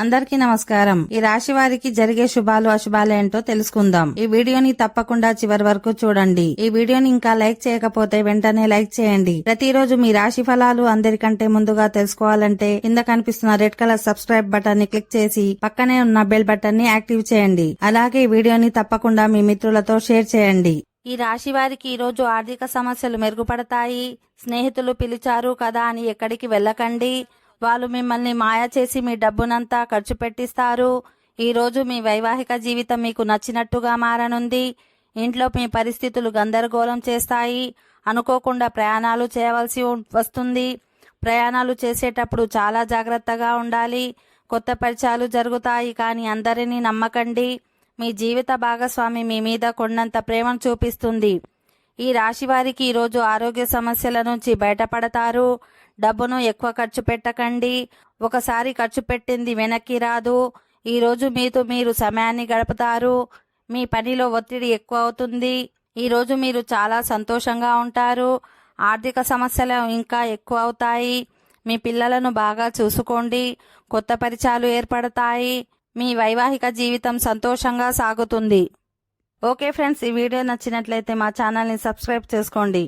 అందరికీ నమస్కారం. ఈ రాశి వారికి జరిగే శుభాలు అశుభాలు ఏంటో తెలుసుకుందాం. ఈ వీడియోని తప్పకుండా చివరి వరకు చూడండి. ఈ వీడియోని ఇంకా లైక్ చేయకపోతే వెంటనే లైక్ చేయండి. ప్రతిరోజు మీ రాశి ఫలాలు అందరికంటే ముందుగా తెలుసుకోవాలంటే కింద కనిపిస్తున్న రెడ్ కలర్ సబ్స్క్రైబ్ బటన్ ని క్లిక్ చేసి పక్కనే ఉన్న బెల్ బటన్ ని యాక్టివ్ చేయండి. అలాగే ఈ వీడియోని తప్పకుండా మీ మిత్రులతో షేర్ చేయండి. ఈ రాశి వారికి ఈ రోజు ఆర్థిక సమస్యలు మెరుగుపడతాయి. స్నేహితులు పిలిచారు కదా అని ఎక్కడికి వెళ్ళకండి. వాళ్ళు మిమ్మల్ని మాయ చేసి మీ డబ్బునంతా ఖర్చు పెట్టిస్తారు. ఈ రోజు మీ వైవాహిక జీవితం మీకు నచ్చినట్టుగా మారనుంది. ఇంట్లో మీ పరిస్థితులు గందరగోళం చేస్తాయి. అనుకోకుండా ప్రయాణాలు చేయవలసి వస్తుంది. ప్రయాణాలు చేసేటప్పుడు చాలా జాగ్రత్తగా ఉండాలి. కొత్త పరిచయాలు జరుగుతాయి, కానీ అందరినీ నమ్మకండి. మీ జీవిత భాగస్వామి మీ మీద కొండంత ప్రేమను చూపిస్తుంది. ఈ రాశి వారికి ఈరోజు ఆరోగ్య సమస్యల నుంచి బయటపడతారు. డబ్బును ఎక్కువ ఖర్చు పెట్టకండి. ఒకసారి ఖర్చు పెట్టింది వెనక్కి రాదు. ఈరోజు మీతో మీరు సమయాన్ని గడుపుతారు. మీ పనిలో ఒత్తిడి ఎక్కువ అవుతుంది. ఈరోజు మీరు చాలా సంతోషంగా ఉంటారు. ఆర్థిక సమస్యలు ఇంకా ఎక్కువ అవుతాయి. మీ పిల్లలను బాగా చూసుకోండి. కొత్త పరిచయాలు ఏర్పడతాయి. మీ వైవాహిక జీవితం సంతోషంగా సాగుతుంది. ఓకే ఫ్రెండ్స్, ఈ వీడియో నచ్చినట్లయితే మా ఛానల్ని సబ్స్క్రైబ్ చేసుకోండి.